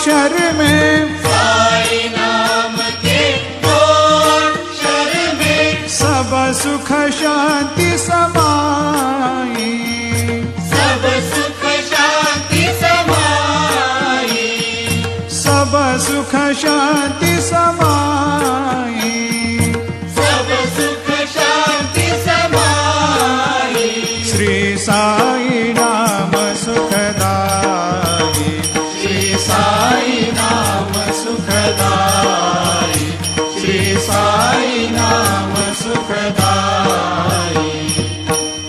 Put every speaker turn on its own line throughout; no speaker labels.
अक्षर में,
साई नाम के दो अक्षर में
सब सुख शांति समाई,
सब सुख शांति समाई,
सब सुख शांति समाई,
सब सुख शांति समाई।
श्री साई नाम सुखदाई, श्री साई नाम सुखदाई, श्री साई नाम सुखदाई।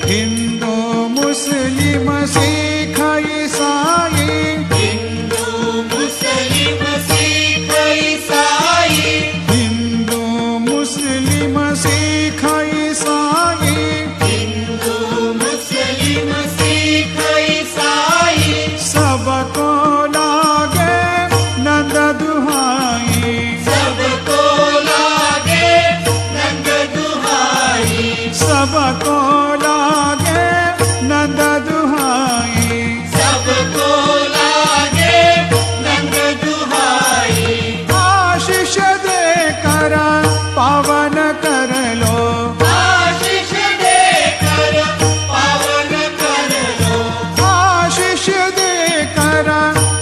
हिंदू मुस्लिम सिख ईसाई,
हिंदू मुस्लिम सिख ईसाई,
हिंदू मुस्लिम सिख ईसाई,
हिंदू मुस्लिम सिख ईसाई
सबको लागे नंद दुहाई,
सबको लागे नंद दुहाई,
सबको लागे नंद दुहाई।
सबको लागे नंद दुहाई।
आशीष देकर पावन कर लो,
आशीष देकर पावन कर लो,
आशीष देकर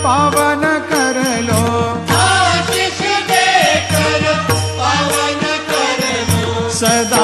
पावन कर लो,
आशीष देकर पावन कर लो।
सदा